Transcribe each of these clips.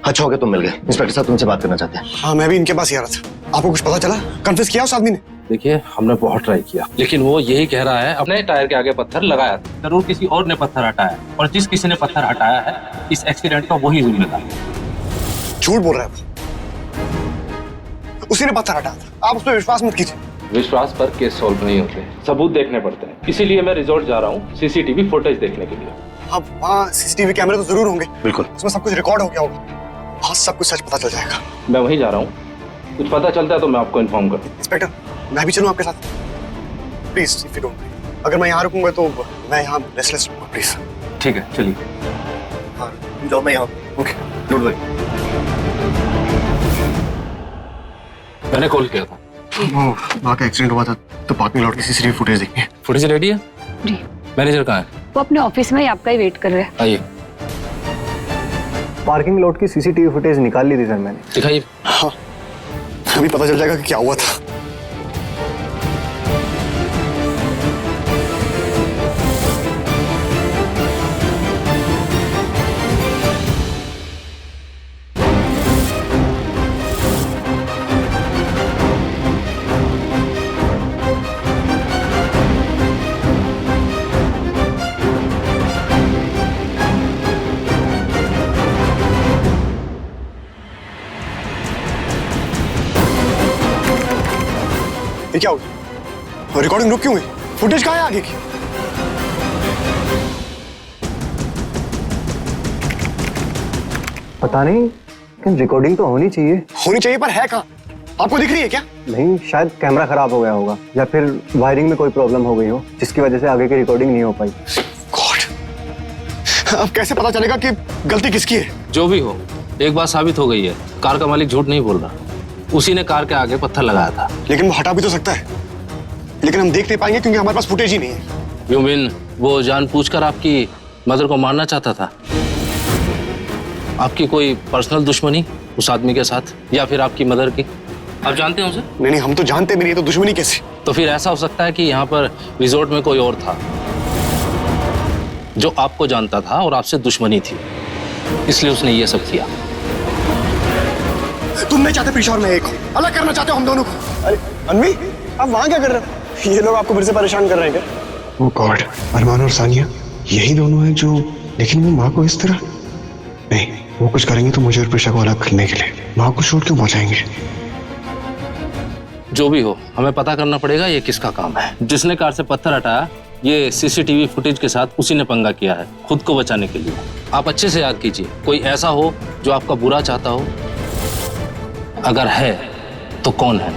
अच्छा हो गया तुम मिल गए। इंस्पेक्टर साहब तुमसे बात करना चाहते हैं। हाँ, मैं भी इनके पास ही आ रहा था। आपको कुछ पता चला? कन्फ्यूज किया उस आदमी ने? देखिए, हमने बहुत ट्राई किया, लेकिन वो यही कह रहा है अपने टायर के आगे पत्थर लगाया था। जरूर किसी और ने पत्थर हटाया, और जिस किसी ने पत्थर हटाया है इस एक्सीडेंट का वही जिम्मेदार। झूठ बोल रहा है वो। उसी ने पत्थर हटाया था। आप उस पर विश्वास मत कीजिए। विश्वास पर केस सॉल्व नहीं होते, सबूत देखने पड़ते हैं। इसीलिए मैं रिजॉर्ट जा रहा हूँ सीसीटीवी फुटेज देखने के लिए। अब वहाँ सीसीटीवी कैमरे तो जरूर होंगे। बिल्कुल। उसमें सब कुछ रिकॉर्ड हो गया होगा। वहाँ सब कुछ सच पता चल जाएगा। मैं वहीं जा रहा हूँ, कुछ पता चलता है तो मैं आपको इन्फॉर्म कर दूँ। इंस्पेक्टर, मैं भी चलूँ आपके साथ? Please, if you don't mind. अगर मैं यहाँ रुकूंगा तो मैं यहाँ रेस्टलेस रहूंगा। प्लीज। ठीक है, चलिए। हाँ, जाओ, मैं यहाँ। Okay, don't worry. मैंने कॉल किया था। वहाँ का एक्सीडेंट हुआ था तो पार्किंग लॉट की सीसीटीवी फुटेज देखनी है। फुटेज रेडी है? जी। मैनेजर कहाँ है? वो अपने ऑफिस में ही आपका ही वेट कर रहे हैं। आइए। पार्किंग लॉट की सीसीटीवी फुटेज निकाल ली थी सर मैंने। दिखाइए। हाँ, अभी पता चल जाएगा कि क्या हुआ था। ये क्या हुआ? रिकॉर्डिंग रुक क्यों गई? फुटेज कहाँ है आगे की? पता नहीं, लेकिन रिकॉर्डिंग तो होनी चाहिए। होनी चाहिए, पर है कहाँ? आपको दिख रही है क्या? नहीं, शायद कैमरा खराब हो गया होगा या फिर वायरिंग में कोई प्रॉब्लम हो गई हो जिसकी वजह से आगे की रिकॉर्डिंग नहीं हो पाई। गॉड, अब कैसे पता चलेगा कि गलती किसकी है? जो भी हो, एक बात साबित हो गई है, कार का मालिक झूठ नहीं बोल रहा। उसी ने कार के आगे पत्थर लगाया था। लेकिन वो हटा भी तो सकता है, लेकिन हम देख नहीं पाएंगे क्योंकि हमारे पास फुटेज ही नहीं है। यू मीन वो जानबूझकर आपकी मदर को मारना चाहता था? आपकी कोई पर्सनल दुश्मनी उस आदमी के साथ, या फिर आपकी मदर की? आप जानते हैं उसे? नहीं, हम तो जानते भी नहीं, तो दुश्मनी कैसी? तो फिर ऐसा हो सकता है कि यहाँ पर रिजॉर्ट में कोई और था जो आपको जानता था और आपसे दुश्मनी थी, इसलिए उसने ये सब किया। तुम नहीं चाहते पीछे और मैं एक हूँ, अलग करना चाहते हो हम दोनों को। अरे अन्वी, आप वहाँ क्या कर रहे हो? ये लोग आपको फिर से परेशान कर रहे हैं क्या? ओ गॉड, अरमान और सानिया यही दोनों हैं जो, लेकिन वो माँ को इस तरह नहीं, वो कुछ करेंगे तो मुझे और प्रिशा को अलग करने के लिए। माँ को छोड़ क्यों पहुंचाएंगे? जो भी हो, हमें पता करना पड़ेगा ये किसका काम है। जिसने कार से पत्थर हटाया, ये सीसीटीवी फुटेज के साथ उसी ने पंगा किया है, खुद को बचाने के लिए। आप अच्छे से याद कीजिए, कोई ऐसा हो जो आपका बुरा चाहता हो। अगर है तो कौन है?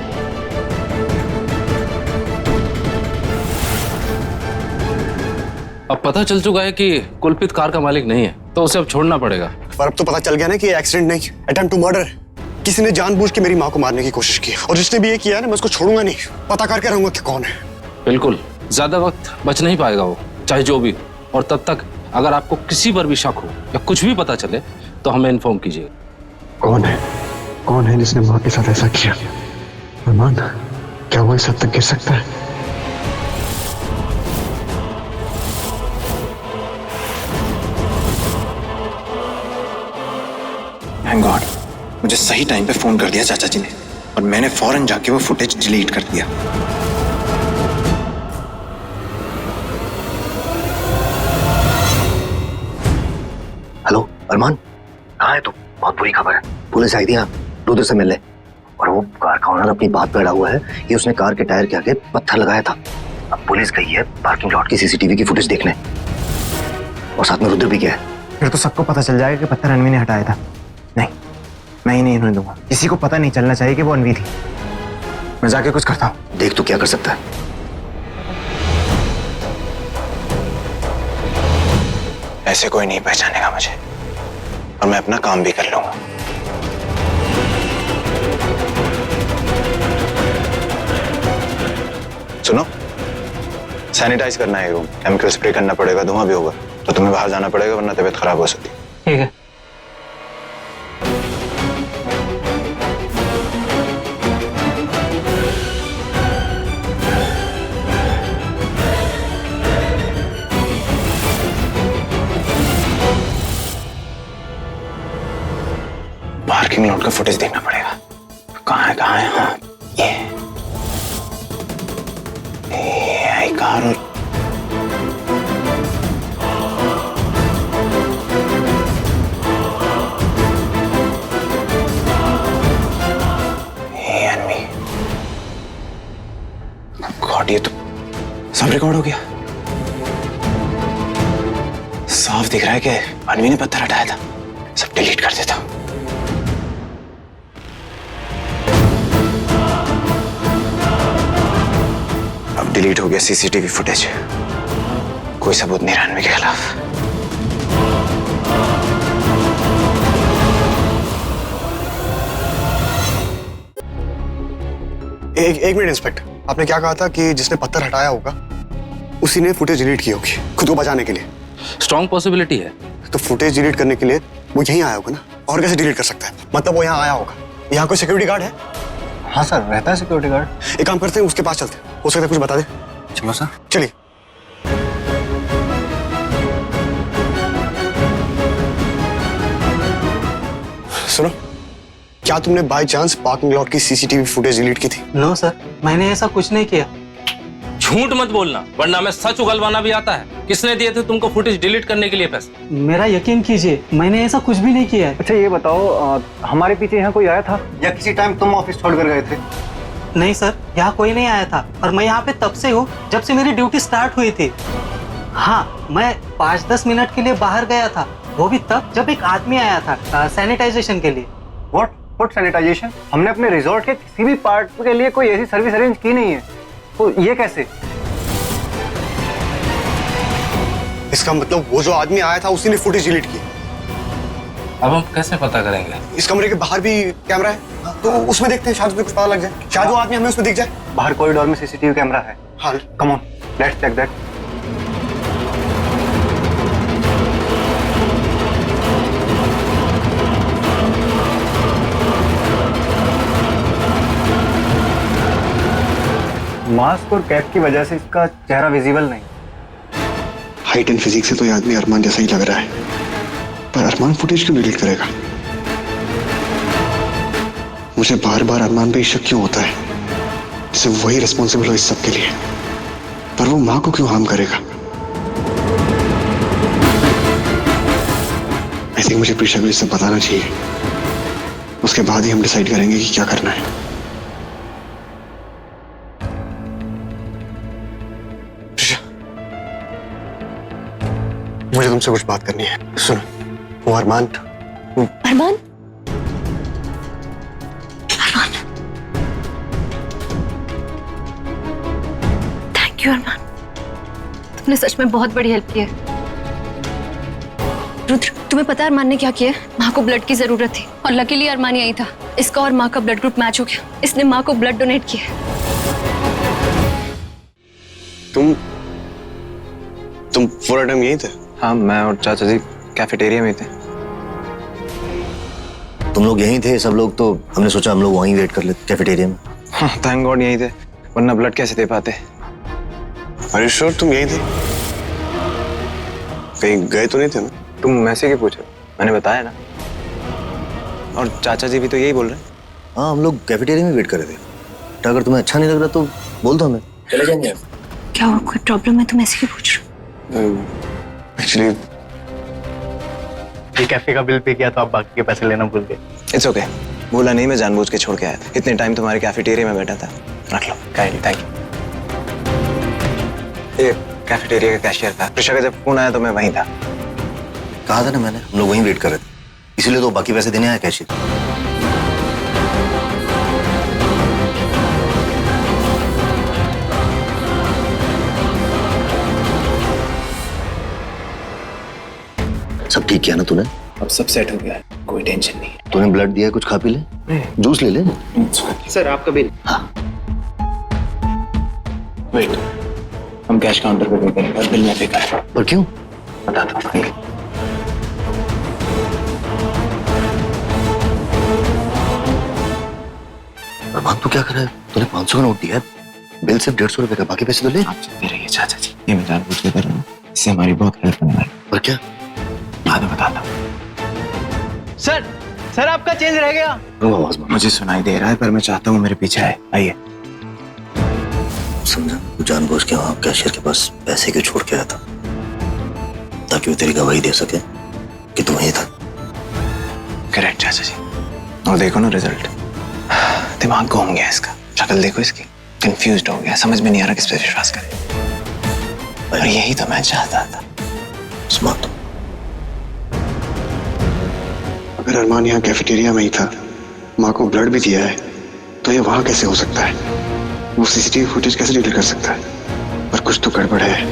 अब पता चल चुका है कि कुलपित कार का मालिक नहीं है, तो उसे अब छोड़ना पड़ेगा। पर अब तो पता चल गया ना कि ये एक्सीडेंट नहीं, अटेम्प्ट टू मर्डर है। किसी ने जानबूझ के मेरी माँ को मारने की कोशिश की, और जिसने भी ये किया है ना, मैं उसको छोड़ूंगा नहीं। पता करके रहूंगा कि कौन है। बिल्कुल, ज्यादा वक्त बच नहीं पाएगा वो, चाहे जो भी हो। और तब तक अगर आपको किसी पर भी शक हो या कुछ भी पता चले तो हमें इन्फॉर्म कीजिए। कौन है? कौन है जिसने माँ के साथ ऐसा किया? अरमान, क्या वो इस हद तक गिर सकता है? थैंक गॉड, मुझे सही टाइम पे फोन कर दिया चाचा जी ने, और मैंने फौरन जाके वो फुटेज डिलीट कर दिया। हेलो अरमान, कहाँ है तू? बहुत बुरी खबर है, पुलिस आई थी यहाँ, रुद्र से मिल ले। और वो कार का ओनर अपनी बात पे अड़ा हुआ है कि उसने कार के टायर के आगे पत्थर लगाया था। अब पुलिस गई है पार्किंग लॉट की सीसीटीवी की फुटेज देखने, और साथ में रुद्र भी गया है। फिर तो सबको पता चल जाएगा कि पत्थर अनवी ने हटाया था। नहीं, मैं ही नहीं होने दूंगा। किसी को पता नहीं चलना चाहिए कि वो अनवी थी। मैं जाके कुछ करता हूँ। देख तू क्या कर सकता है। ऐसे कोई नहीं पहचानेगा मुझे, और मैं अपना काम भी कर लूंगा। सुनो, सैनिटाइज करना है रूम, केमिकल स्प्रे करना पड़ेगा, धुआं भी होगा, तो तुम्हें बाहर जाना पड़ेगा वरना तबीयत खराब हो सकती है। ठीक है। पार्किंग लॉट का फुटेज देखना पड़ेगा। कहाँ है? हाँ, ये आई कार और ये अन्वी। गॉड, ये तो सब रिकॉर्ड हो गया। साफ दिख रहा है कि अन्वी ने पत्थर हटाया था। सब डिलीट कर देता हूं। अब डिलीट हो गया सीसीटीवी फुटेज। कोई सबूत नहीं अन्वी के खिलाफ। एक मिनट इंस्पेक्टर, आपने क्या कहा था कि जिसने पत्थर हटाया होगा उसी ने फुटेज डिलीट की होगी खुद को बचाने के लिए? स्ट्रॉन्ग पॉसिबिलिटी है। तो फुटेज डिलीट करने के लिए वो यहीं आया होगा ना, और कैसे डिलीट कर सकता है? मतलब वो यहाँ आया होगा। यहाँ कोई सिक्योरिटी गार्ड है? हाँ सर, रहता है सिक्योरिटी गार्ड। एक काम करते हैं, उसके पास चलते हैं, हो सकता है कुछ बता दे। चलो सर। चलिए। सुनो, क्या तुमने बाय चांस पार्किंग लॉट की सीसीटीवी फुटेज डिलीट की थी? नो सर, मैंने ऐसा कुछ नहीं किया। झूठ मत बोलना, वरना मैं सच उगलवाना भी आता है। किसने दिए थे तुमको फुटेज डिलीट करने के लिए पैसे? मेरा यकीन कीजिए, मैंने ऐसा कुछ भी नहीं किया है। अच्छा ये बताओ, हमारे पीछे यहाँ कोई आया था या किसी टाइम तुम ऑफिस छोड़कर गए थे? नहीं सर, यहाँ कोई नहीं आया था और मैं यहाँ पे तब से हूँ जब से मेरी ड्यूटी स्टार्ट हुई थी। हाँ, मैं 5-10 मिनट के लिए बाहर गया था, वो भी तब जब एक आदमी आया था सैनिटाइजेशन के लिए। What sanitization? हमने अपने रिजॉर्ट के किसी भी पार्ट के लिए कोई ऐसी सर्विस अरेंज की नहीं है, तो ये कैसे? इसका मतलब वो जो आदमी आया था उसी ने फुटेज डिलीट की। अब हम कैसे पता करेंगे? इस कमरे के बाहर भी कैमरा है, तो उसमें देखते हैं, शायद उसमें कुछ पता लग जाए। शायद वो आदमी हमें उसमें दिख जाए। बाहर कॉरिडोर में सीसीटीवी कैमरा है। हाँ, come on, let's check that. Mask और कैप की वजह से इसका चेहरा विजिबल नहीं। हाइट एंड फिजिक्स से तो ये आदमी अरमान जैसा ही लग रहा है, पर अरमान फुटेज क्यों डिलीट करेगा? मुझे बार बार अरमान पे शक क्यों होता है, जैसे वही रिस्पॉन्सिबल हो इस सब के लिए, पर वो माँ को क्यों हार्म करेगा? आई थिंक मुझे प्रीशा को ये सब बताना चाहिए, उसके बाद ही हम डिसाइड करेंगे कि क्या करना है। मुझे तुमसे कुछ बात करनी है। सुनो, वो अरमान अरमान, थैंक यू अरमान, तुमने सच में बहुत बड़ी हेल्प की है। रुद्र, तुम्हें पता है अरमान ने क्या किया? माँ को ब्लड की जरूरत थी और लकीली अरमान यही था। इसका और माँ का ब्लड ग्रुप मैच हो गया, इसने माँ को ब्लड डोनेट किया। तुम पूरा टाइम यहीं थे? हाँ, मैं और चाचा जी कैफेटेरिया में थे। तुम लोग यहीं थे सब लोग, तो हमने सोचा हम लोग वहीं वेट कर लेते कैफेटेरिया में। हाँ, थैंक गॉड यहीं थे, वरना ब्लड कैसे दे पाते। अरे श्योर तुम यहीं थे? कहीं गए तो नहीं थे ना? तुम मैसे क्यों पूछो? मैंने बताया ना। और चाचा जी भी तो यही बोल रहे हैं। हाँ, हम लोग कैफेटेरिया में वेट कर रहे थे। तो अगर तुम्हें अच्छा नहीं लग रहा तो बोल दो, हमें चले जाएंगे। क्या हुआ, कोई प्रॉब्लम है? तुम ऐसे क्यों पूछ रहे हो? एक्चुअली ये कैफे का बिल पे किया तो आप बाकी के पैसे लेना भूल गए। इट्स ओके, भूला नहीं, मैं जानबूझ के छोड़ के आया था। इतने टाइम तुम्हारे कैफेटेरिया में बैठा था। रख लो। Kindly, thank you. ये कैफेटेरिया का कैशियर था। प्रीशा का जब फोन आया तो मैं वहीं था। कहा था ना मैंने, हम लोग वहीं वेट कर रहे थे, इसीलिए तो बाकी पैसे देने आया कैशियर। सब ठीक किया ना तूने? अब सब सेट हो गया है, कोई टेंशन नहीं है। तूने ब्लड दिया है, कुछ खा पी ले, जूस ले ले। सर आपका बिल। हाँ, वेट, हम कैश काउंटर पे पे करेंगे और बिल में पे करेंगे। पर क्यों? बताता हूँ। अरमान तू क्या कर रहा है? तूने 500 का नोट दिया है, बिल सिर्फ 150 रुपए का, बाकी पैसे तो ले। आप चलते रहिए चाचा जी, ये मैं जानबूझ के कर रहा हूँ, इससे हमारी बहुत हेल्प होने वाली है। पर क्या? बाद में बताता हूँ। सर, सर आपका चेंज रह गया। आवाज मारो। मुझे सुनाई दे रहा है पर मैं चाहता हूँ मेरे पीछे आए। आइए। समझा, तू जानबूझ के वहां कैशियर के पास पैसे क्यों छोड़ के आया था? ताकि वो तेरी गवाही दे सके कि तू वहीं था। करेक्ट चाचा जी। और देखो ना रिजल्ट, दिमाग घूम गया इसका। शक्ल देखो इसकी, कंफ्यूज्ड हो गया, समझ में नहीं आ रहा किस पे विश्वास करे। और यही तो मैं चाहता था। स्मार्ट। अगर अरमान यहाँ कैफेटेरिया में ही था, माँ को ब्लड भी दिया है, तो ये वहां कैसे हो सकता है? वो सीसीटीवी फुटेज कैसे डिलीट कर सकता है? पर कुछ तो गड़बड़ है।